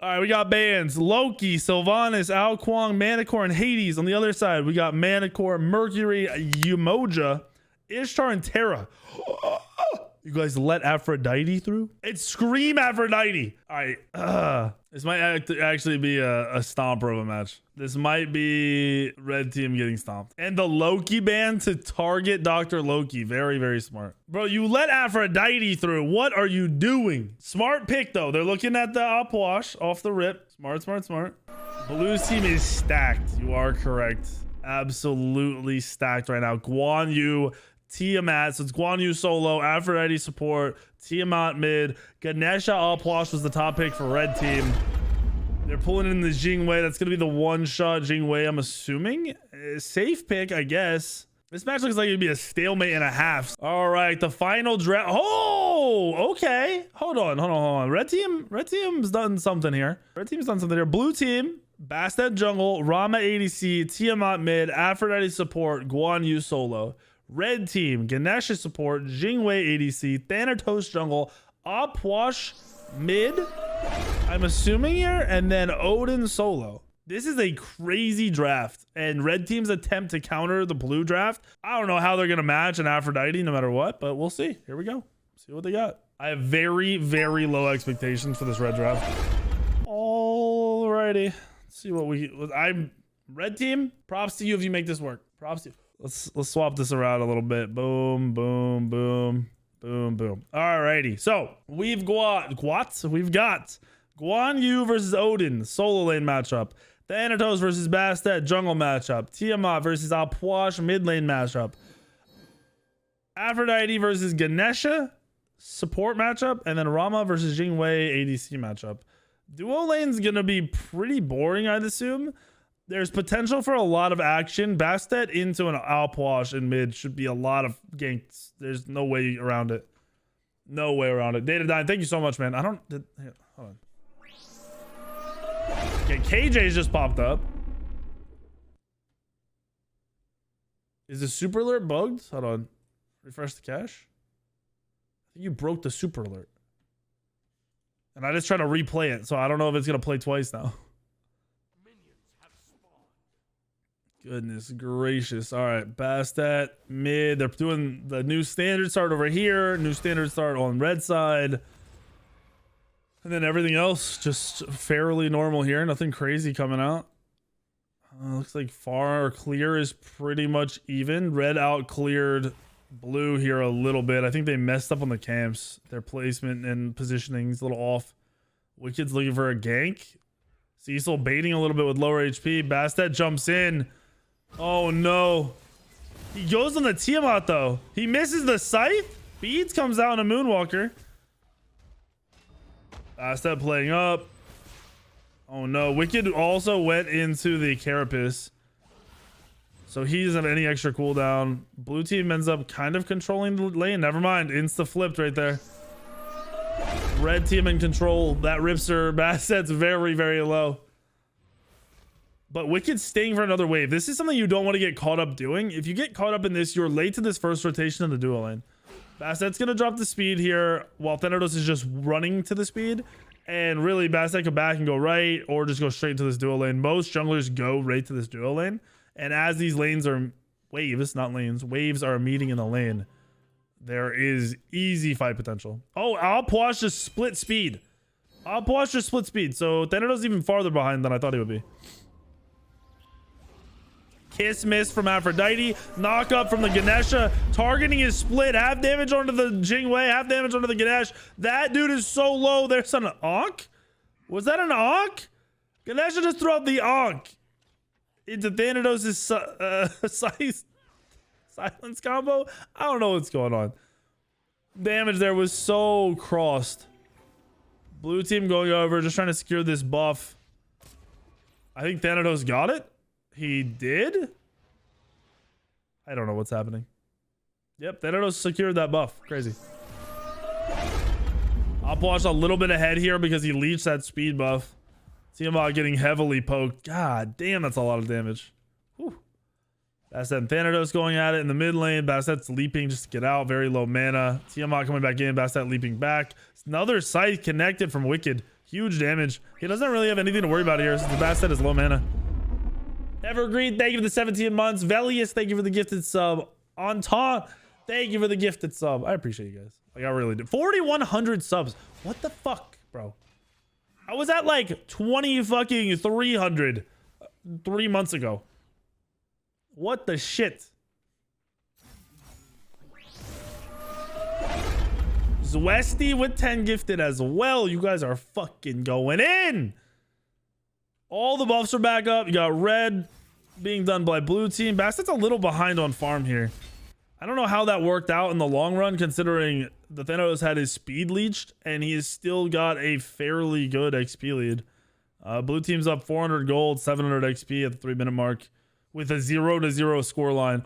All right, we got bans. Loki, Sylvanas, Ao Kuang, Manticore, and Hades. On the other side, we got Manticore, Mercury, Umoja, Ishtar, and Terra. You guys let Aphrodite through? It's Scream Aphrodite. All right. This might actually be a stomper of a match. This might be red team getting stomped. And the Loki ban to target Dr. Loki. Very, very smart. Bro, you let Aphrodite through. What are you doing? Smart pick, though. They're looking at the upwash off the rip. Smart, smart, smart. Blue's team is stacked. You are correct. Absolutely stacked right now. Guan Yu, Tiamat, so it's Guan Yu solo, Aphrodite support, Tiamat mid, Ganesha upwash was the top pick for red team. They're pulling in the Jingwei. That's going to be the one-shot Jingwei, I'm assuming. Safe pick, I guess. This match looks like it'd be a stalemate and a half. All right, the final draft. Oh, okay. Hold on. Red team's done something here. Blue team, Bastet jungle, Rama ADC, Tiamat mid, Aphrodite support, Guan Yu solo. Red team, Ganesha support, Jingwei ADC, Thanatos jungle, Upwash mid, I'm assuming here, and then Odin solo. This is a crazy draft, and red team's attempt to counter the blue draft. I don't know how they're going to match an Aphrodite no matter what, but we'll see. Here we go. See what they got. I have very, very low expectations for this red draft. Alrighty. Let's see what I'm red team. Props to you if you make this work. Props to you. Let's swap this around a little bit. Boom, boom, boom, boom, boom. Alrighty. So we've got Guan Yu versus Odin, solo lane matchup. Thanatos versus Bastet, jungle matchup. Tiamat versus Alpwash, mid lane matchup. Aphrodite versus Ganesha, support matchup. And then Rama versus Jingwei, ADC matchup. Duo lane's gonna be pretty boring, I'd assume. There's potential for a lot of action. Bastet into an Alpwash in mid should be a lot of ganks. There's no way around it. No way around it. Data Dine, thank you so much, man. Hold on. Okay, KJ's just popped up. Is the super alert bugged? Hold on. Refresh the cache. I think you broke the super alert. And I just tried to replay it, so I don't know if it's going to play twice now. Goodness gracious. All right, Bastet mid. They're doing the new standard start over here. New standard start on red side. And then everything else just fairly normal here. Nothing crazy coming out. Looks like far or clear is pretty much even. Red out cleared blue here a little bit. I think they messed up on the camps. Their placement and positioning is a little off. Wicked's looking for a gank. Cecil baiting a little bit with lower HP. Bastet jumps in. Oh no. He goes on the Tiamat though. He misses the scythe. Beads comes out in a Moonwalker. Bastet playing up. Oh no. Wicked also went into the Carapace. So he doesn't have any extra cooldown. Blue team ends up kind of controlling the lane. Never mind. Insta flipped right there. Red team in control. That Ripster Basset's very, very low. But Wicked's staying for another wave. This is something you don't want to get caught up doing. If you get caught up in this, you're late to this first rotation in the duo lane. Basset's going to drop the speed here while Thanatos is just running to the speed. And really, Bastet can back and go right or just go straight to this duo lane. Most junglers go right to this duo lane. And as these lanes are waves, not lanes, waves are meeting in the lane, there is easy fight potential. Oh, Alpwash just split speed. Alpwash just split speed. So Thanatos is even farther behind than I thought he would be. Kiss miss from Aphrodite. Knock up from the Ganesha. Targeting is split. Half damage onto the Jingwei. Half damage onto the Ganesh. That dude is so low. There's an Ankh? Was that an Ankh? Ganesha just threw out the Ankh into Thanatos' silence combo. I don't know what's going on. Damage there was so crossed. Blue team going over. Just trying to secure this buff. I think Thanatos got it. He did? I don't know what's happening. Yep, Thanatos secured that buff. Crazy. Upwash a little bit ahead here because he leached that speed buff. Tiamat getting heavily poked. God damn, that's a lot of damage. Whew. Bastet and Thanatos going at it in the mid lane. Bastet's leaping just to get out. Very low mana. Tiamat coming back in. Bastet leaping back. Another scythe connected from Wicked. Huge damage. He doesn't really have anything to worry about here since the Bastet is low mana. Evergreen, thank you for the 17 months. Velius, thank you for the gifted sub. Anton, thank you for the gifted sub. I appreciate you guys. Like, I really do. 4,100 subs. What the fuck, bro? I was at like 20 fucking 300 3 months ago. What the shit? Zwesty with 10 gifted as well. You guys are fucking going in. All the buffs are back up. You got red being done by blue team. Bastet's a little behind on farm here. I don't know how that worked out in the long run, considering the Thanatos had his speed leached and he has still got a fairly good XP lead. Blue team's up 400 gold, 700 XP at the 3 minute mark with a 0-0 score line.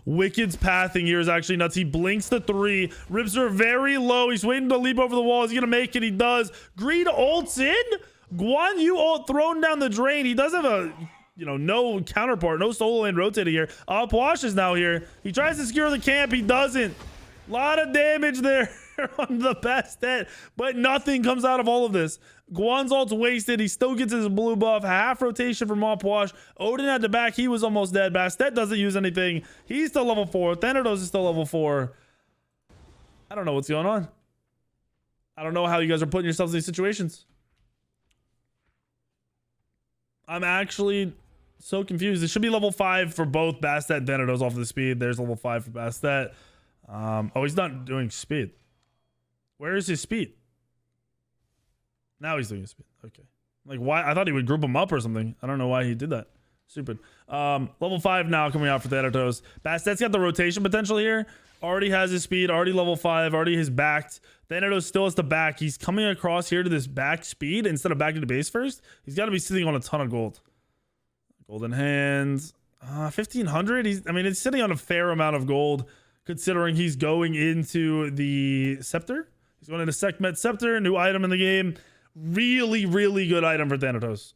Wicked's pathing here is actually nuts. He blinks the 3. Ribs are very low. He's waiting to leap over the wall. Is he going to make it? He does. Greed ults in. Guan Yu ult thrown down the drain. He does have a, you know, no counterpart, no solo lane rotating here. Pwash is now here. He tries to secure the camp. He doesn't. A lot of damage there on the Bastet, but nothing comes out of all of this. Guan's ult's wasted. He still gets his blue buff. Half rotation from Pwash. Odin at the back. He was almost dead. Bastet doesn't use anything. He's still level 4. Thanatos is still level 4. I don't know what's going on. I don't know how you guys are putting yourselves in these situations. I'm actually so confused. It should be level 5 for both Bastet and Thanatos off the speed. There's level 5 for Bastet. Oh, he's not doing speed. Where is his speed? Now he's doing his speed. Okay. Like, why? I thought he would group them up or something. I don't know why he did that. Stupid. Level 5 now coming out for Thanatos. Bastet's got the rotation potential here. Already has his speed. Already level 5. Already his backed. Thanatos still has to back. He's coming across here to this back speed instead of back to the base first. He's got to be sitting on a ton of gold. Golden hands. 1,500. I mean, it's sitting on a fair amount of gold considering he's going into the Scepter. He's going into Sekhmet Scepter. New item in the game. Really, really good item for Thanatos.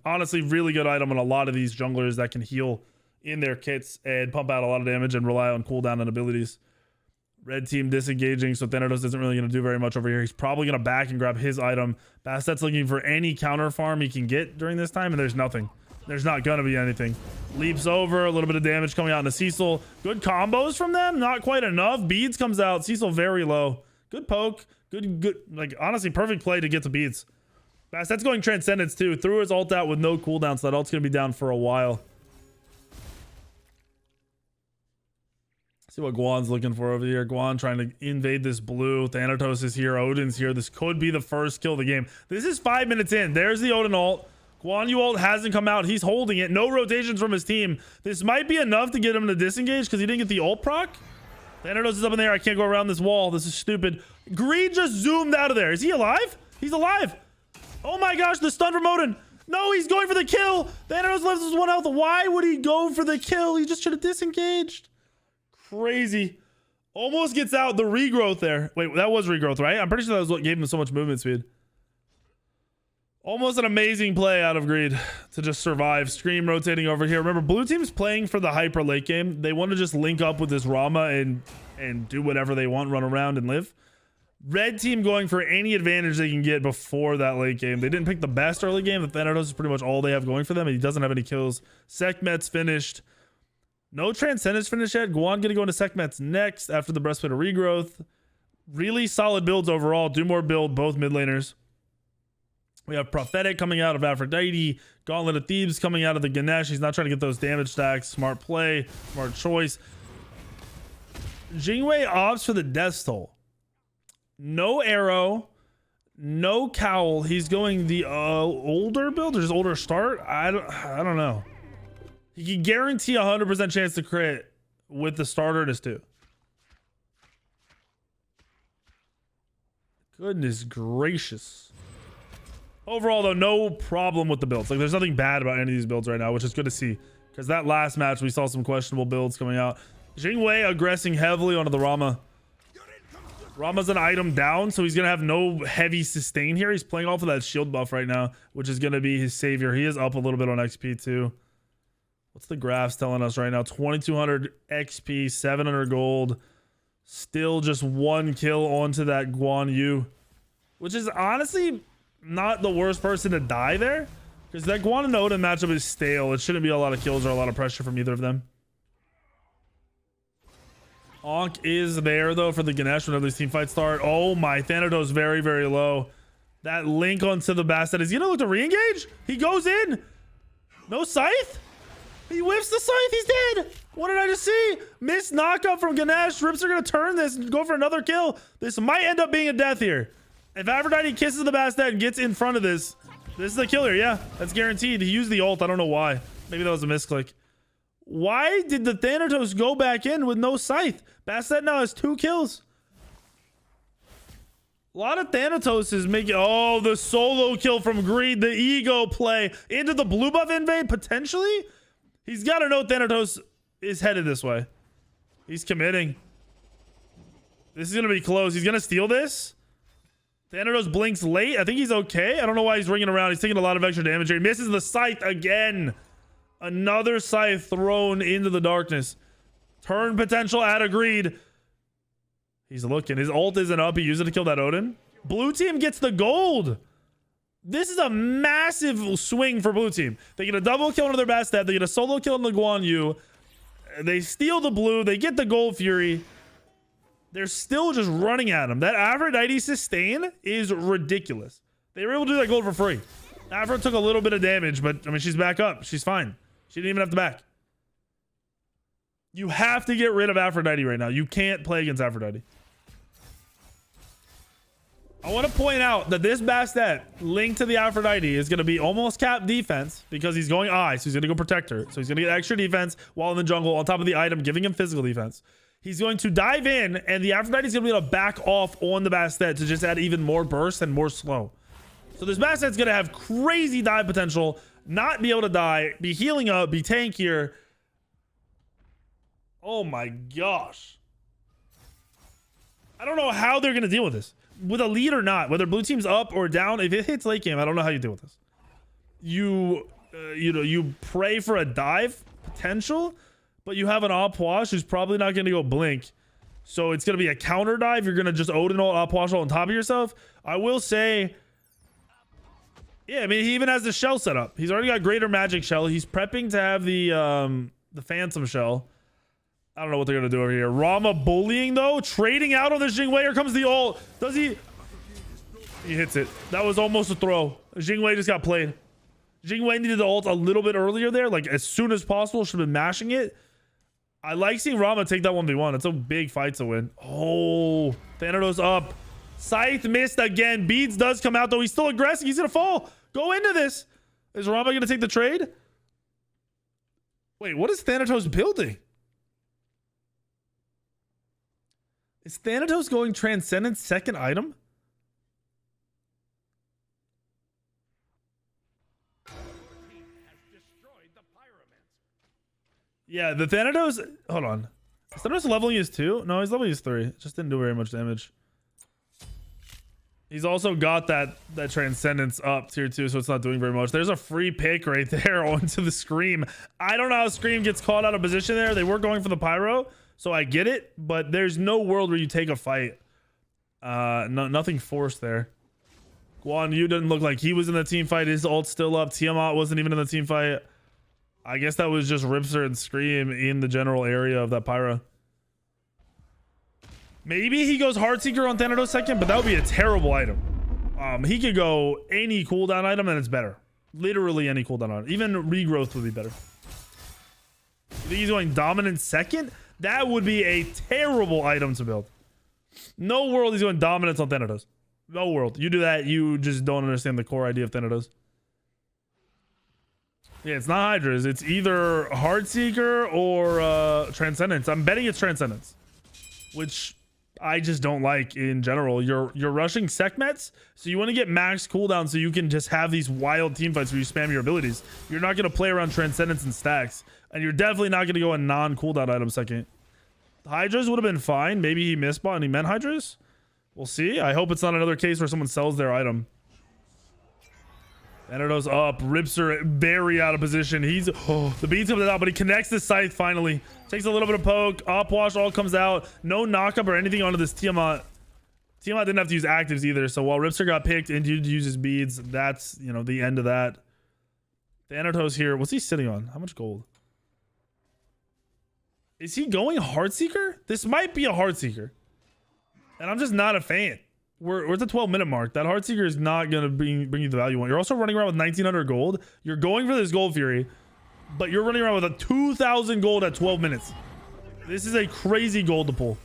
Honestly, really good item on a lot of these junglers that can heal in their kits and pump out a lot of damage and rely on cooldown and abilities. Red team disengaging, so Thanatos isn't really going to do very much over here. He's probably going to back and grab his item. Bastet's looking for any counter farm he can get during this time, and there's nothing. There's not going to be anything. Leaps over, a little bit of damage coming out into Cecil. Good combos from them, not quite enough. Beads comes out, Cecil very low. Good poke, good, like honestly, perfect play to get to beads. Bastet's going Transcendence too. Threw his ult out with no cooldown, so that ult's going to be down for a while. See what Guan's looking for over here. Guan trying to invade this blue. Thanatos is here. Odin's here. This could be the first kill of the game. This is 5 minutes in. There's the Odin ult. Guan Yu ult hasn't come out. He's holding it. No rotations from his team. This might be enough to get him to disengage because he didn't get the ult proc. Thanatos is up in there. I can't go around this wall. This is stupid. Greed just zoomed out of there. Is he alive? He's alive. Oh my gosh, the stun from Odin. No, he's going for the kill. Thanatos left his 1 health. Why would he go for the kill? He just should have disengaged. Crazy. Almost gets out the regrowth there. Wait, that was regrowth, right? I'm pretty sure that was what gave him so much movement speed. Almost an amazing play out of Greed to just survive. Scream rotating over here. Remember, blue team's playing for the hyper late game. They want to just link up with this Rama and do whatever they want, run around and live. Red team going for any advantage they can get before that late game. They didn't pick the best early game. The Thanatos is pretty much all they have going for them, and he doesn't have any kills. Sekhmet's finished. No Transcendence finish yet. Guan gonna go into Sekhmet's next after the Breastplate of Regrowth. Really solid builds overall. Do more build, both mid laners. We have Prophetic coming out of Aphrodite. Gauntlet of Thebes coming out of the Ganesh. He's not trying to get those damage stacks. Smart play, smart choice. Jingwei opts for the Death Toll. No arrow, no cowl. He's going the older build or just older start. I don't know. He can guarantee 100% chance to crit with the starter and his 2. Goodness gracious. Overall, though, no problem with the builds. Like, there's nothing bad about any of these builds right now, which is good to see. Because that last match, we saw some questionable builds coming out. Jingwei aggressing heavily onto the Rama. Rama's an item down, so he's going to have no heavy sustain here. He's playing off of that shield buff right now, which is going to be his savior. He is up a little bit on XP, too. What's the graphs telling us right now? 2,200 XP, 700 gold. Still just 1 kill onto that Guan Yu, which is honestly not the worst person to die there. Because that Guan and Odin matchup is stale. It shouldn't be a lot of kills or a lot of pressure from either of them. Onk is there, though, for the Ganesh whenever these team fights start. Oh, my. Thanatos very, very low. That link onto the Bastet. Is he going to look to re-engage? He goes in. No Scythe? He whiffs the Scythe. He's dead. What did I just see? Missed knockup from Ganesh. Rips are going to turn this and go for another kill. This might end up being a death here. If Aphrodite kisses the Bastet and gets in front of this is the killer. Yeah, that's guaranteed. He used the ult. I don't know why. Maybe that was a misclick. Why did the Thanatos go back in with no Scythe? Bastet now has 2 kills. A lot of Thanatos is making... Oh, the solo kill from Greed. The ego play into the blue buff invade, potentially? He's got to know Thanatos is headed this way. He's committing. This is going to be close. He's going to steal this. Thanatos blinks late. I think he's okay. I don't know why he's ringing around. He's taking a lot of extra damage here. He misses the Scythe again. Another Scythe thrown into the darkness. Turn potential at Agreed. He's looking. His ult isn't up. He used it to kill that Odin. Blue team gets the gold. This is a massive swing for blue team. They get a double kill into their Bastet. They get a solo kill into Guan Yu. They steal the blue. They get the gold Fury. They're still just running at him. That Aphrodite sustain is ridiculous. They were able to do that gold for free. Aphro took a little bit of damage, but I mean, she's back up. She's fine. She didn't even have to back. You have to get rid of Aphrodite right now. You can't play against Aphrodite. I want to point out that this Bastet linked to the Aphrodite is going to be almost cap defense because he's going eye, so he's going to go protect her. So he's going to get extra defense while in the jungle on top of the item, giving him physical defense. He's going to dive in, and the Aphrodite is going to be able to back off on the Bastet to just add even more burst and more slow. So this Bastet's going to have crazy dive potential, not be able to die, be healing up, be tankier. Oh my gosh. I don't know how they're going to deal with this. With a lead or not, whether blue team's up or down, if it hits late game, I don't know how you deal with this. You pray for a dive potential, but you have an Opwash who's probably not going to go blink. So it's going to be a counter dive. You're going to just Odin ult Opwash on top of yourself. I will say, yeah, I mean, he even has the shell set up. He's already got greater magic shell. He's prepping to have the phantom shell. I don't know what they're going to do over here. Rama bullying, though. Trading out on the Jingwei. Here comes the ult. Does he? He hits it. That was almost a throw. Jingwei just got played. Jingwei needed the ult a little bit earlier there. Like, as soon as possible. Should have been mashing it. I like seeing Rama take that 1v1. It's a big fight to win. Oh, Thanatos up. Scythe missed again. Beads does come out, though. He's still aggressive. He's going to fall. Go into this. Is Rama going to take the trade? Wait, what is Thanatos building? Is Thanatos going Transcendence second item? Yeah, the Thanatos... Hold on. Is Thanatos leveling his 2? No, he's leveling his 3. Just didn't do very much damage. He's also got that Transcendence up tier 2, so it's not doing very much. There's a free pick right there onto the Scream. I don't know how Scream gets caught out of position there. They were going for the Pyro. So I get it, but there's no world where you take a fight. Nothing forced there. Guan Yu didn't look like he was in the team fight. His ult's still up. Tiamat wasn't even in the team fight. I guess that was just Ripster and Scream in the general area of that Pyro. Maybe he goes Heartseeker on Thanatos second, but that would be a terrible item. He could go any cooldown item and it's better. Literally any cooldown item. Even Regrowth would be better. You think he's going Dominant second? That would be a terrible item to build. No world he's going Dominance on Thanatos. No world. You do that, you just don't understand the core idea of Thanatos. Yeah, it's not Hydras. It's either Heartseeker or Transcendence. I'm betting it's Transcendence, which I just don't like in general. You're rushing Sekhmets, so you want to get max cooldown so you can just have these wild team fights where you spam your abilities. You're not going to play around Transcendence and stacks. And you're definitely not going to go a non-cooldown item second. Hydras would have been fine. Maybe he misbought and he meant Hydras. We'll see. I hope it's not another case where someone sells their item. Thanatos up. Ripster very out of position. He's... Oh, the beats comes out, but he connects the Scythe finally. Takes a little bit of poke. Opwash all comes out. No knockup or anything onto this Tiamat. Tiamat didn't have to use actives either. So while Ripster got picked and uses beads, that's, you know, the end of that. Thanatos here. What's he sitting on? How much gold? Is he going Heartseeker? This might be a Heartseeker. And I'm just not a fan. We're at the 12-minute mark. That Heartseeker is not going to bring you the value you want. You're also running around with 1900 gold. You're going for this Gold Fury, but you're running around with a 2000 gold at 12 minutes. This is a crazy gold to pull.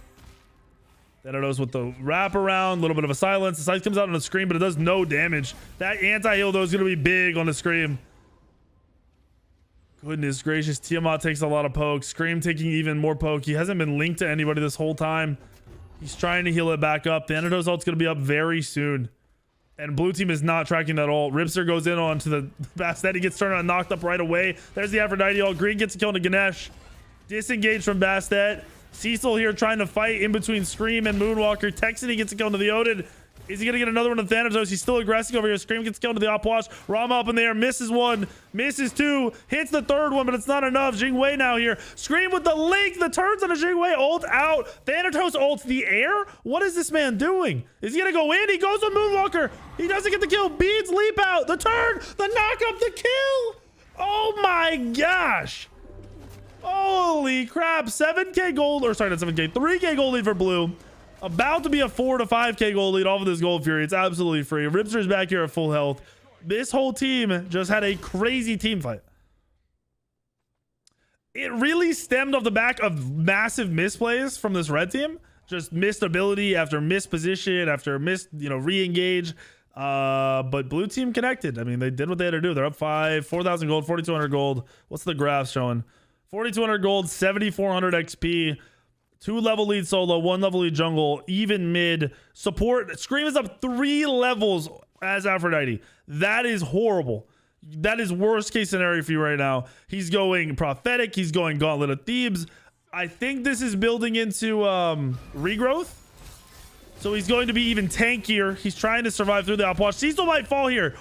Thanatos with the wraparound, a little bit of a silence. The Scythe comes out on the screen, but it does no damage. That anti-heal, though, is going to be big on the Scream. Goodness gracious. Tiamat takes a lot of poke. Scream taking even more poke. He hasn't been linked to anybody this whole time. He's trying to heal it back up. Thanatos ult's going to be up very soon. And blue team is not tracking that ult. Ripster goes in onto the Bastet. He gets turned on and knocked up right away. There's the Aphrodite ult. Green gets a kill into Ganesh. Disengaged from Bastet. Cecil here trying to fight in between Scream and Moonwalker. Texany gets a kill into the Odin. Is he going to get another one to Thanatos? He's still aggressive over here. Scream gets killed into the Opwash. Rama up in the air. Misses one. Misses two. Hits the third one, but it's not enough. Jingwei now here. Scream with the link. The turns on a Jingwei. Ult out. Thanatos ults the air. What is this man doing? Is he going to go in? He goes with Moonwalker. He doesn't get the kill. Beads leap out. The turn. The knock up. The kill. Oh my gosh. Holy crap. 7k gold. Or sorry, not 7k. 3k gold lead for blue. About to be a 4 to 5k gold lead off of this Gold Fury. It's absolutely free. Ripster's back here at full health. This whole team just had a crazy team fight. It really stemmed off the back of massive misplays from this red team. Just missed ability after missed position after missed, you know, re-engage. But blue team connected. I mean, they did what they had to do. They're up 4,000 gold, 4,200 gold. What's the graph showing? 4,200 gold, 7,400 XP. 2 level lead solo, 1 level lead jungle, even mid. Support. Scream is up 3 levels as Aphrodite. That is horrible. That is worst case scenario for you right now. He's going Prophetic. He's going Gauntlet of Thebes. I think this is building into regrowth. So he's going to be even tankier. He's trying to survive through the Opwash. Cecil might fall here.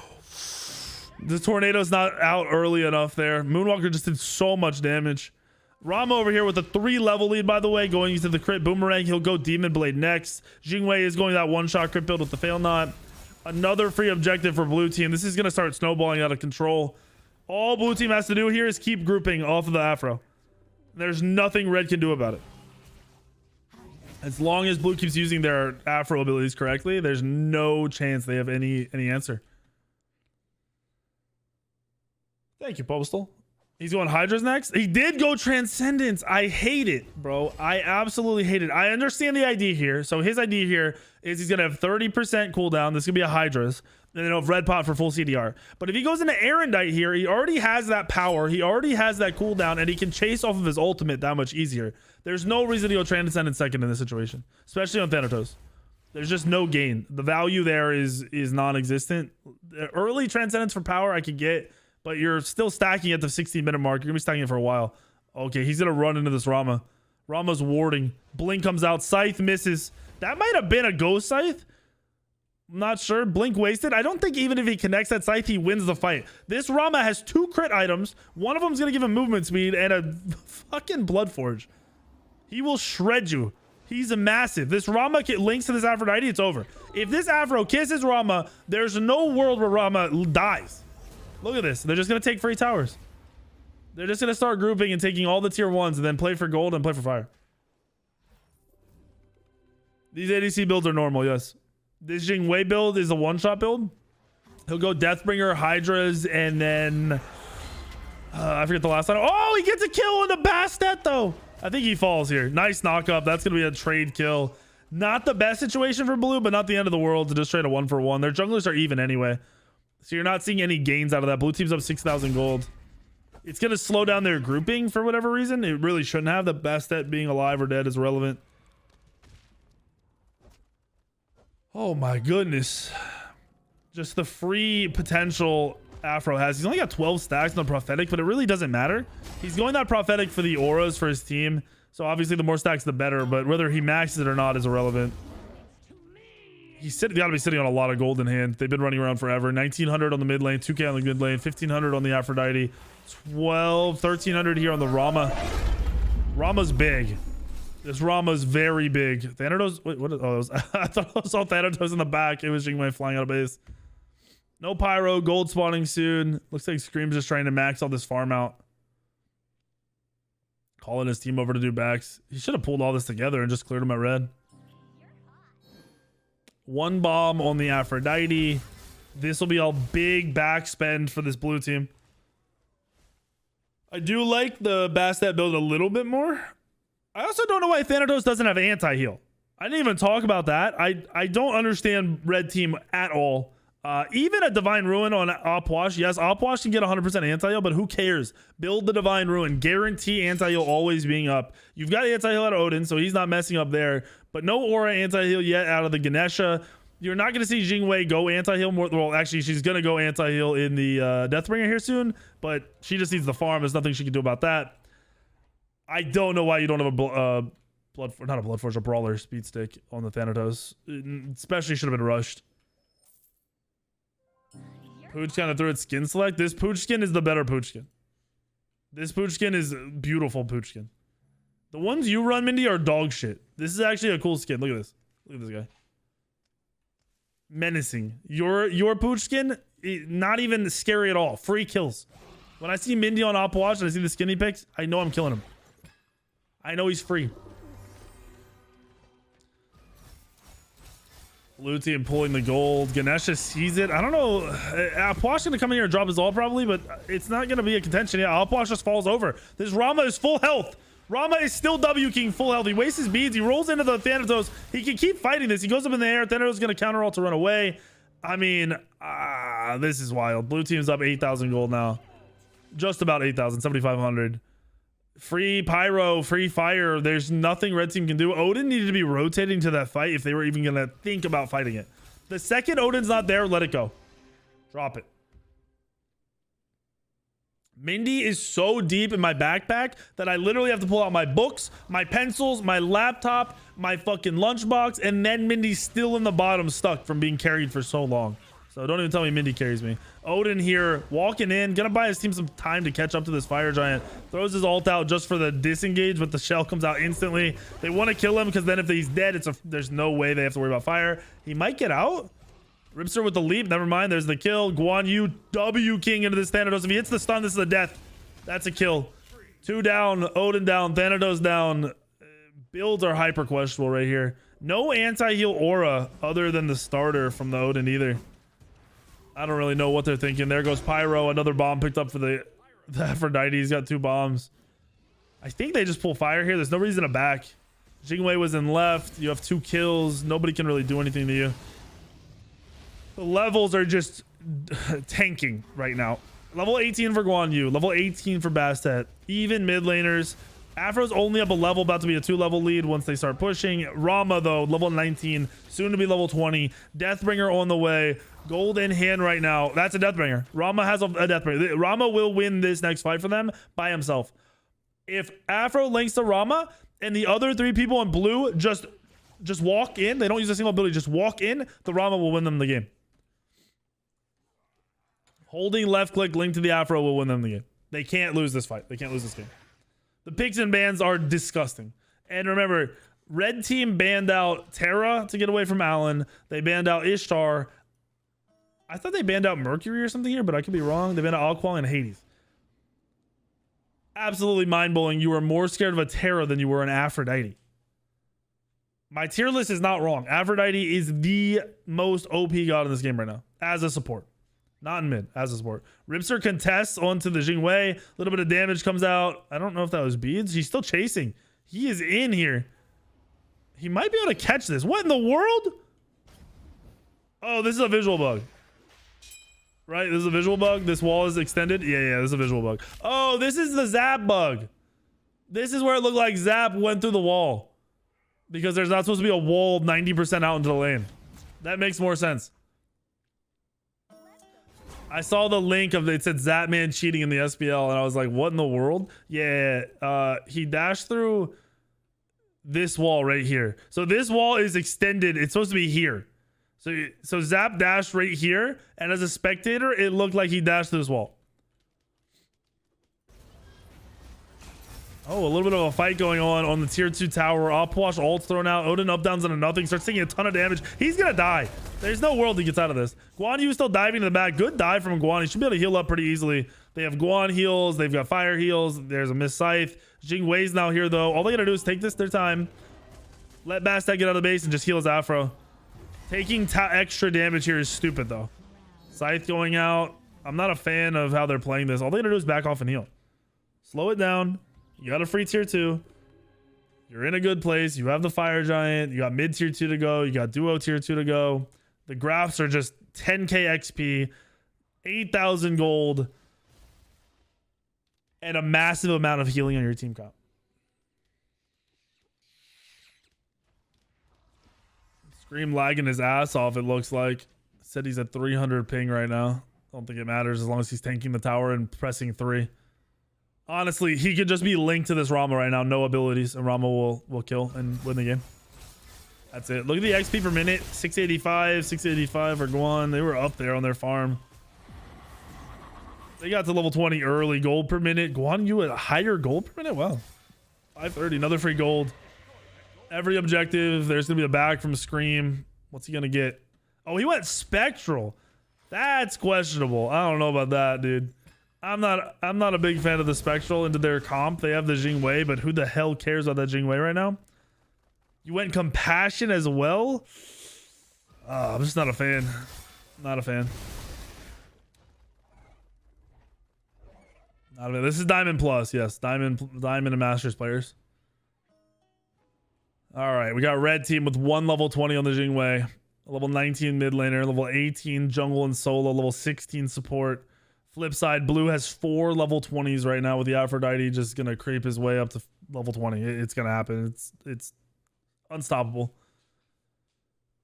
The tornado's not out early enough there. Moonwalker just did so much damage. Rama over here with a 3 level lead, by the way, going into the crit boomerang. He'll go Demon Blade next. Jingwei is going that one-shot crit build with the fail knot. Another free objective for blue team. This is going to start snowballing out of control. All blue team has to do here is keep grouping off of the Afro. There's nothing red can do about it. As long as blue keeps using their Afro abilities correctly, there's no chance they have any answer. Thank you, Postal. He's going Hydra's next. He did go Transcendence. I hate it, bro. I absolutely hate it. I understand the idea here. So his idea here is he's going to have 30% cooldown. This is going to be a Hydra's. And then he'll have Red Pot for full CDR. But if he goes into Erendite here, he already has that power. He already has that cooldown. And he can chase off of his ultimate that much easier. There's no reason to go Transcendence second in this situation. Especially on Thanatos. There's just no gain. The value there is non-existent. Early Transcendence for power I could get. But you're still stacking at the 16-minute mark. You're going to be stacking it for a while. Okay, he's going to run into this Rama. Rama's warding. Blink comes out. Scythe misses. That might have been a Ghost Scythe. I'm not sure. Blink wasted. I don't think even if he connects that Scythe, he wins the fight. This Rama has 2 crit items. One of them is going to give him movement speed and a fucking Bloodforge. He will shred you. He's a massive. This Rama links to this Aphrodite, it's over. If this Afro kisses Rama, there's no world where Rama dies. Look at this. They're just going to take free towers. They're just going to start grouping and taking all the tier 1s and then play for gold and play for fire. These ADC builds are normal, yes. This Jingwei build is a one-shot build. He'll go Deathbringer, Hydras, and then... I forget the last time. Oh, he gets a kill on the Bastet, though. I think he falls here. Nice knock-up. That's going to be a trade kill. Not the best situation for blue, but not the end of the world to just trade a 1-for-1. Their junglers are even anyway. So you're not seeing any gains out of that. Blue team's up 6,000 gold. It's going to slow down their grouping for whatever reason. It really shouldn't have. The Bastet being alive or dead is relevant. Oh my goodness. Just the free potential Afro has. He's only got 12 stacks on the Prophetic, but it really doesn't matter. He's going that Prophetic for the auras for his team. So obviously the more stacks, the better. But whether he maxes it or not is irrelevant. He's got to be sitting on a lot of gold in hand. They've been running around forever. 1,900 on the mid lane, 2k on the mid lane, 1,500 on the Aphrodite, 1,300 here on the Rama. Rama's big. This Rama's very big. Thanatos. Wait, what? Oh, I thought I saw Thanatos in the back. It was Jingwei flying out of base. No pyro. Gold spawning soon. Looks like Scream's just trying to max all this farm out. Calling his team over to do backs. He should have pulled all this together and just cleared him at red. One bomb on the Aphrodite. This will be a big back spend for this blue team. I do like the Bastet build a little bit more. I also don't know why Thanatos doesn't have anti-heal. I didn't even talk about that. I don't understand red team at all. Even a Divine Ruin on Opwash. Yes, Opwash can get 100% anti-heal, but who cares? Build the Divine Ruin. Guarantee anti-heal always being up. You've got anti-heal out of Odin, so he's not messing up there. But no aura anti-heal yet out of the Ganesha. You're not going to see Jingwei go anti-heal more. Well, actually, she's going to go anti-heal in the Deathbringer here soon, but she just needs the farm. There's nothing she can do about that. I don't know why you don't have a not a Bloodforge, a Brawler speed stick on the Thanatos. Especially should have been rushed. Pooch kind of threw its skin select. This Pooch skin is the better Pooch skin. This Pooch skin is beautiful Pooch skin. The ones you run, Mindy, are dog shit. This is actually a cool skin. Look at this. Look at this guy. Menacing. Your Pooch skin, not even scary at all. Free kills. When I see Mindy on Opwatch and I see the skin he picks, I know I'm killing him. I know he's free. Blue team pulling the gold. Ganesha sees it. I don't know. Opwash gonna come in here and drop his ult probably, but it's not gonna be a contention. Yeah, Opwash just falls over. This Rama is full health. Rama is still W King full health. He wastes his beads. He rolls into the Thanatos. He can keep fighting this. He goes up in the air. Thanatos is gonna counter ult to run away. I mean, this is wild. Blue team's up 8,000 gold now. Just about 8,000, 7,500. Free pyro, free fire. There's nothing red team can do. Odin needed to be rotating to that fight if they were even gonna think about fighting it. The second Odin's not there, let it go. Drop it. Mindy is so deep in my backpack that I literally have to pull out my books, my pencils, my laptop, my fucking lunchbox, and then Mindy's still in the bottom stuck from being carried for so long. So don't even tell me Mindy carries me. Odin here, walking in, gonna buy his team some time to catch up to this fire giant. Throws his ult out just for the disengage, but the shell comes out instantly. They want to kill him because then if he's dead, there's no way they have to worry about fire. He might get out. Ripster with the leap. Never mind. There's the kill. Guan Yu W King into this Thanatos. If he hits the stun, this is a death. That's a kill. 2 down. Odin down. Thanatos down. Builds are hyper questionable right here. No anti-heal aura other than the starter from the Odin either. I don't really know what they're thinking. There goes Pyro. Another bomb picked up for the Aphrodite. He's got 2 bombs. I think they just pull fire here. There's no reason to back. Jingwei was in left. You have 2 kills. Nobody can really do anything to you. The levels are just tanking right now. Level 18 for Guan Yu. Level 18 for Bastet. Even mid laners. Afro's only up a level, about to be a 2-level lead once they start pushing. Rama, though, level 19. Soon to be level 20. Deathbringer on the way. Gold in hand right now. That's a Deathbringer. Rama has a Deathbringer. Rama will win this next fight for them by himself. If Afro links to Rama and the other 3 people in blue just walk in, they don't use a single ability, just walk in, the Rama will win them the game. Holding left click linked to the Afro will win them the game. They can't lose this fight. They can't lose this game. The picks and bans are disgusting. And remember, red team banned out Terra to get away from Allen. They banned out Ishtar. I thought they banned out Mercury or something here, but I could be wrong. They banned out Alquang and Hades. Absolutely mind-blowing. You were more scared of a Terra than you were an Aphrodite. My tier list is not wrong. Aphrodite is the most OP god in this game right now as a support. Not in mid, as a support. Ripster contests onto the Jingwei. A little bit of damage comes out. I don't know if that was beads. He's still chasing. He is in here. He might be able to catch this. What in the world? Oh, this is a visual bug. Right? This is a visual bug. This wall is extended. Yeah, this is a visual bug. Oh, this is the Zap bug. This is where it looked like Zap went through the wall. Because there's not supposed to be a wall 90% out into the lane. That makes more sense. I saw the link of it said Zapman cheating in the SPL and I was like, what in the world? Yeah, he dashed through this wall right here. So this wall is extended. It's supposed to be here. So Zap dashed right here, and as a spectator, it looked like he dashed through this wall. Oh, a little bit of a fight going on the tier 2 tower. Opwash ult's thrown out. Odin up downs into nothing. Starts taking a ton of damage. He's gonna die. There's no world he gets out of this. Guan Yu still diving to the back. Good dive from Guan. He should be able to heal up pretty easily. They have Guan heals. They've got fire heals. There's a Miss Scythe. Jing Wei's now here though. All they gotta do is take their time. Let Bastet get out of the base and just heal his Afro. Taking extra damage here is stupid though. Scythe going out. I'm not a fan of how they're playing this. All they gotta do is back off and heal. Slow it down. You got a free tier 2. You're in a good place. You have the fire giant. You got mid tier 2 to go. You got duo tier 2 to go. The graphs are just 10k XP, 8,000 gold, and a massive amount of healing on your team comp. Scream lagging his ass off, it looks like. Said he's at 300 ping right now. Don't think it matters as long as he's tanking the tower and pressing 3. Honestly, he could just be linked to this Rama right now. No abilities, and Rama will kill and win the game. That's it. Look at the XP per minute. 685, 685 for Guan. They were up there on their farm. They got to level 20 early. Gold per minute. Guan Yu at a higher gold per minute? Wow. 530. Another free gold. Every objective. There's going to be a bag from Scream. What's he going to get? Oh, he went Spectral. That's questionable. I don't know about that, dude. I'm not a big fan of the Spectral into their comp. They have the Jing Wei, but who the hell cares about that Jing Wei right now? You went Compassion as well? I'm just not a fan. Not a fan. Not a fan. This is Diamond Plus, yes. Diamond and Masters players. All right, we got red team with 1 level 20 on the Jing Wei. Level 19 mid laner, level 18 jungle and solo, level 16 support. Flip side, blue has 4 level 20s right now with the Aphrodite just gonna creep his way up to level 20. It's gonna happen. It's unstoppable.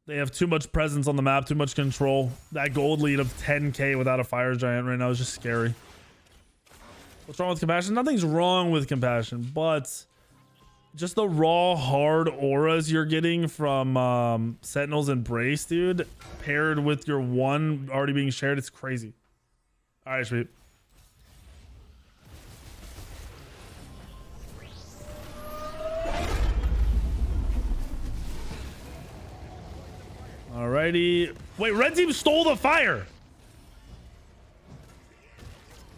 They have too much presence on the map, too much control. That gold lead of 10k without a fire giant right now is just scary. What's wrong with Compassion? Nothing's wrong with Compassion, but just the raw hard auras you're getting from Sentinel's Embrace, dude, paired with your 1 already being shared, it's crazy. All right, sweet. Alrighty. Wait, red team stole the fire.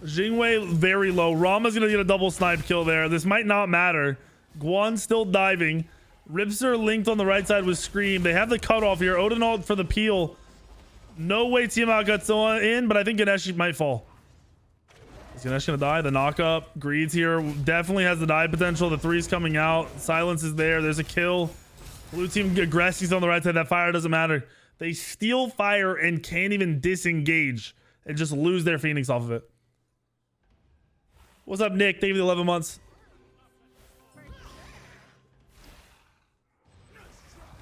Jing Wei very low. Rama's gonna get a double snipe kill there. This might not matter. Guan's still diving. Ripster linked on the right side with Scream. They have the cutoff here. Odin ult for the peel. No way Tiamat gets in, but I think Ganesh might fall. Is Ganesh gonna die? The knockup. Greed's here. Definitely has the die potential. The 3's coming out. Silence is there. There's a kill. Blue team aggressive on the right side. That fire doesn't matter. They steal fire and can't even disengage and just lose their Phoenix off of it. What's up, Nick? Thank you for the 11 months.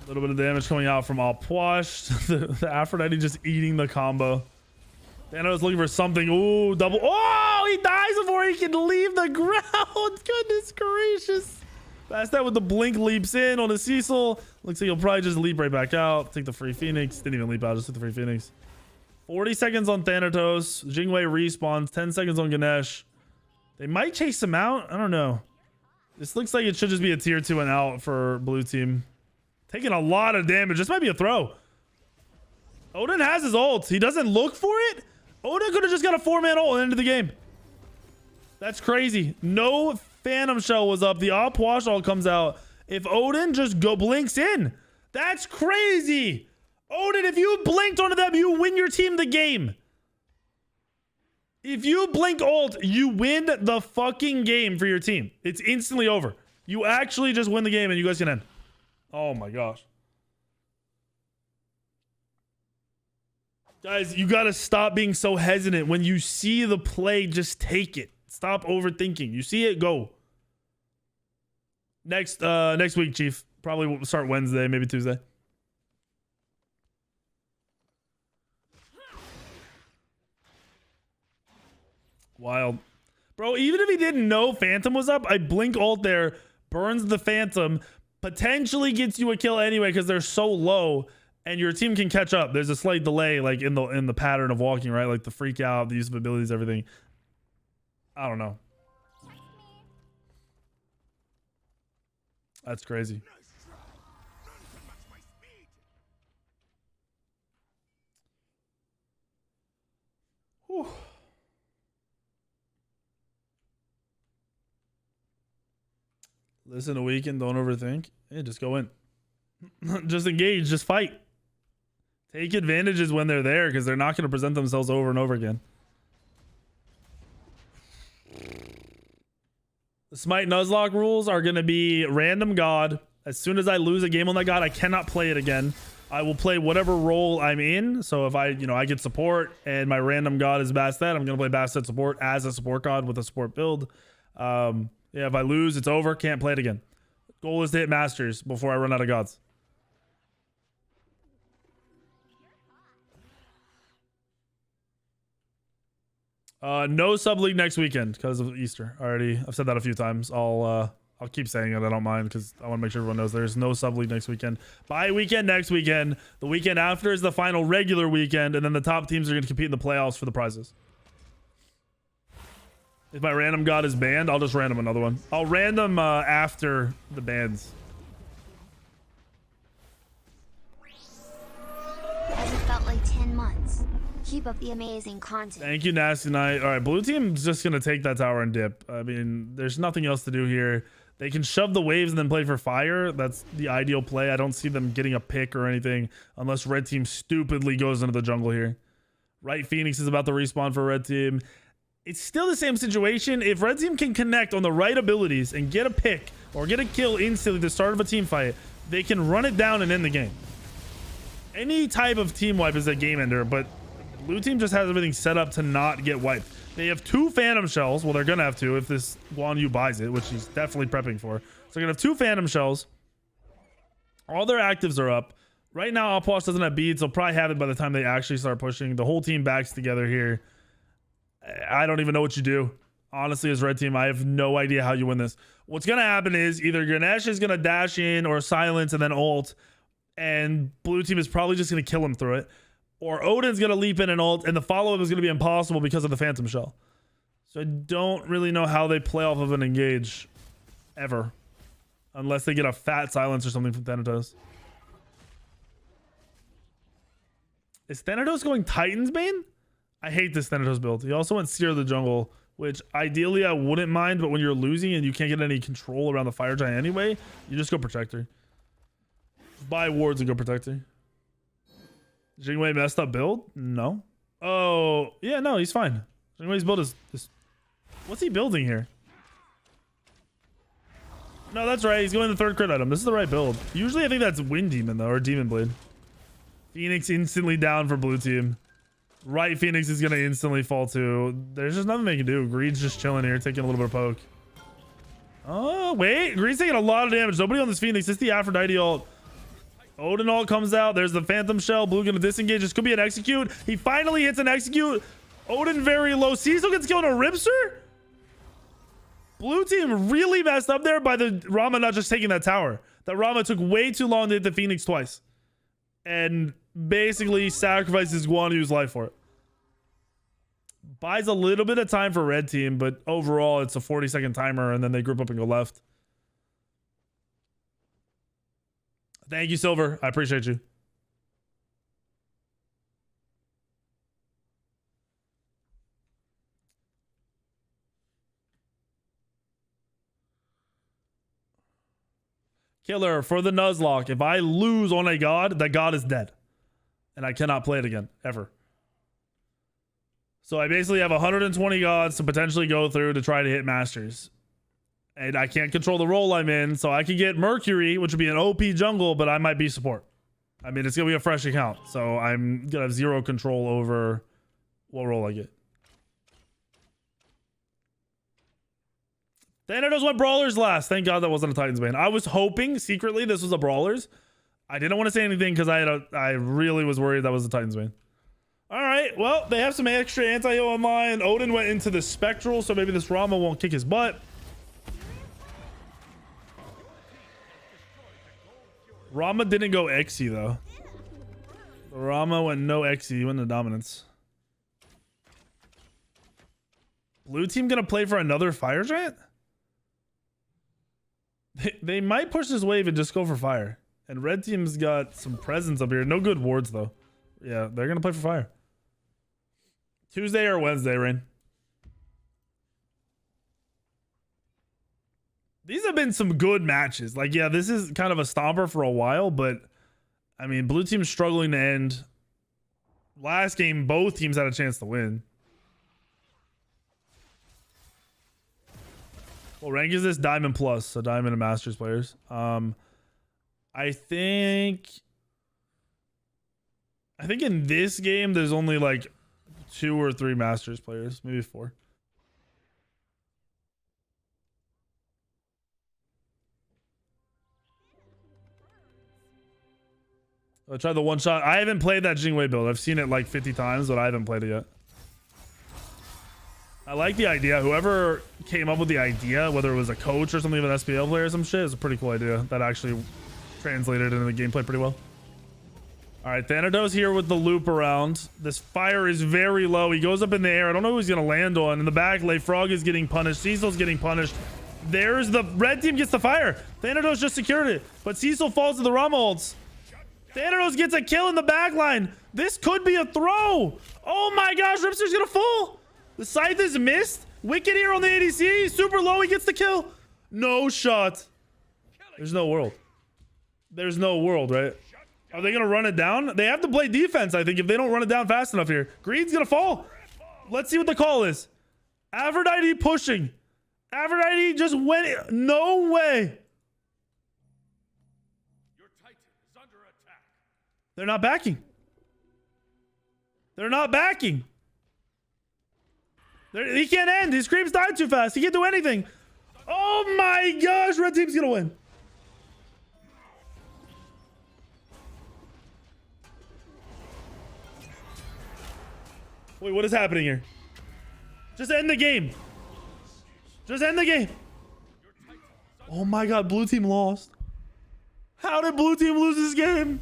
A little bit of damage coming out from Opwash. the Aphrodite just eating the combo. Thanos looking for something. Ooh, double. Oh, he dies before he can leave the ground. Goodness gracious. Bastet with the blink leaps in on the Cecil. Looks like he'll probably just leap right back out. Take the free Phoenix. Didn't even leap out, just took the free Phoenix. 40 seconds on Thanatos. Jing Wei respawns. 10 seconds on Ganesh. They might chase him out. I don't know. This looks like it should just be a tier 2 and out for blue team. Taking a lot of damage. This might be a throw. Odin has his ult. He doesn't look for it. Odin could have just got a 4-man ult at the end of the game. That's crazy. No Phantom Shell was up. The Opwash ult comes out. If Odin just blinks in, that's crazy. Odin, if you blinked onto them, you win your team the game. If you blink ult, you win the fucking game for your team. It's instantly over. You actually just win the game and you guys can end. Oh my gosh. Guys, you got to stop being so hesitant. When you see the play, just take it. Stop overthinking. You see it, go. Next week, Chief. Probably we'll start Wednesday, maybe Tuesday. Wild. Bro, even if he didn't know Phantom was up, I blink ult there, burns the Phantom, potentially gets you a kill anyway because they're so low and your team can catch up. There's a slight delay like in the pattern of walking, right? Like the freak out, the use of abilities, everything. I don't know. That's crazy. Whew. Listen to Weekend, don't overthink. Yeah, just go in. Just engage, just fight. Take advantages when they're there because they're not going to present themselves over and over again. The Smite Nuzlocke rules are going to be random god. As soon as I lose a game on that god, I cannot play it again. I will play whatever role I'm in. So if I get support and my random god is Bastet, I'm going to play Bastet support as a support god with a support build. Yeah, if I lose, it's over. Can't play it again. Goal is to hit masters before I run out of gods. No sub league next weekend because of Easter. I've said that a few times. I'll keep saying it. I don't mind because I want to make sure everyone knows there's no sub league next weekend. Bye weekend next weekend. The weekend after is the final regular weekend, and then the top teams are going to compete in the playoffs for the prizes. If my random god is banned, I'll just random another one. I'll random after the bans. As it felt like 10 months. Keep up the amazing content. Thank you, Nasty Knight. All right, blue team's just going to take that tower and dip. I mean, there's nothing else to do here. They can shove the waves and then play for fire. That's the ideal play. I don't see them getting a pick or anything unless red team stupidly goes into the jungle here. Right Phoenix is about to respawn for red team. It's still the same situation. If red team can connect on the right abilities and get a pick or get a kill instantly at the start of a team fight, they can run it down and end the game. Any type of team wipe is a game ender, but blue team just has everything set up to not get wiped. They have 2 Phantom Shells. Well, they're going to have 2 if this Guan Yu buys it, which he's definitely prepping for. So they're going to have 2 Phantom Shells. All their actives are up. Right now, Opwash doesn't have beads. They'll probably have it by the time they actually start pushing. The whole team backs together here. I don't even know what you do. Honestly, as red team, I have no idea how you win this. What's going to happen is either Ganesh is going to dash in or silence and then ult, and blue team is probably just going to kill him through it. Or Odin's going to leap in and ult, and the follow-up is going to be impossible because of the Phantom Shell. So I don't really know how they play off of an engage ever. Unless they get a fat silence or something from Thanatos. Is Thanatos going Titan's Bane? I hate this Thanatos build. He also went Seer of the Jungle, which ideally I wouldn't mind, but when you're losing and you can't get any control around the Fire Giant anyway, you just go Protector. Buy wards and go Protector. Jingwei messed up build? No. Oh, yeah, no, he's fine. Jingwei's build is... What's he building here? No, that's right. He's going the 3rd crit item. This is the right build. Usually I think that's Wind Demon, though, or Demon Blade. Phoenix instantly down for blue team. Right Phoenix is going to instantly fall too. There's just nothing they can do. Greed's just chilling here, taking a little bit of poke. Oh, wait. Greed's taking a lot of damage. Nobody on this Phoenix. It's the Aphrodite ult. Odin ult comes out. There's the Phantom Shell. Blue going to disengage. This could be an execute. He finally hits an execute. Odin very low. Cecil gets killed on a Ripster. Blue team really messed up there by the Rama not just taking that tower. That Rama took way too long to hit the Phoenix twice. And basically sacrifices Guan Yu's life for it. Buys a little bit of time for red team, but overall it's a 40-second timer and then they group up and go left. Thank you, Silver. I appreciate you. Killer, for the Nuzlocke, if I lose on a god, that god is dead. And I cannot play it again, ever. So I basically have 120 gods to potentially go through to try to hit masters. And I can't control the role I'm in, so I could get Mercury, which would be an OP jungle, but I might be support. I mean, it's going to be a fresh account, so I'm going to have 0 control over what role I get. Thanatos went Brawlers last. Thank God that wasn't a Titan's Bane. I was hoping secretly this was a Brawlers. I didn't want to say anything because I really was worried that was a Titan's Bane. All right, well, they have some extra anti-heal online. Odin went into the Spectral, so maybe this Rama won't kick his butt. Rama didn't go Xe, though. Rama went no Xe. He went to Dominance. Blue team going to play for another Fire Giant? They might push this wave and just go for fire. And red team's got some presence up here. No good wards though. Yeah, they're gonna play for fire. Tuesday or Wednesday, Rain. These have been some good matches. Like, yeah, this is kind of a stomper for a while, but I mean, blue team's struggling to end. Last game, both teams had a chance to win. What rank is this? Diamond plus, so Diamond and Masters players. I think in this game there's only like 2 or 3 Masters players, maybe 4. I tried the one shot. I haven't played that Jingwei build. I've seen it like 50 times, but I haven't played it yet. I like the idea. Whoever came up with the idea, whether it was a coach or something of an SPL player or some shit, is a pretty cool idea. That actually translated into the gameplay pretty well. All right, Thanatos here with the loop around. This fire is very low. He goes up in the air. I don't know who he's going to land on. In the back, Frog is getting punished. Cecil's getting punished. There's the red team gets the fire. Thanatos just secured it, but Cecil falls to the Rama ults. Thanatos gets a kill in the back line. This could be a throw. Oh my gosh, Ripster's gonna fall. The scythe is missed. Wicked here on the ADC. Super low, he gets the kill. No shot. There's no world. There's no world, right? Are they gonna run it down? They have to play defense, I think, if they don't run it down fast enough here. Green's gonna fall. Let's see what the call is. Aphrodite pushing. Aphrodite just went. No way. They're not backing. They're not backing. He can't end. His creeps died too fast. He can't do anything. Oh my gosh, red team's gonna win. Wait, what is happening here? Just end the game. Just end the game. Oh my god, blue team lost. How did blue team lose this game?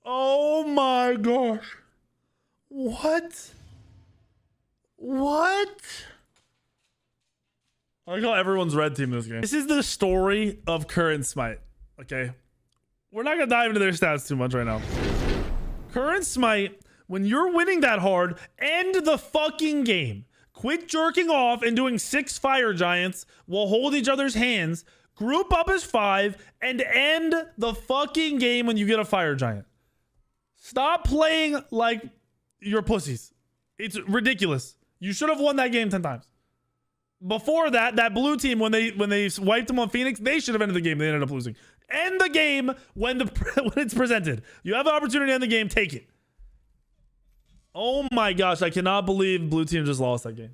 Oh my gosh. What? What? I like how everyone's red team this game. This is the story of current Smite. Okay. We're not gonna dive into their stats too much right now. Current Smite, when you're winning that hard, end the fucking game. Quit jerking off and doing 6 fire giants while hold each other's hands. Group up as 5 and end the fucking game when you get a fire giant. Stop playing like you're pussies. It's ridiculous. You should have won that game 10 times. Before that, that blue team, when they wiped them on Phoenix, they should have ended the game. They ended up losing. End the game when it's presented. You have an opportunity to end the game, take it. Oh my gosh, I cannot believe blue team just lost that game.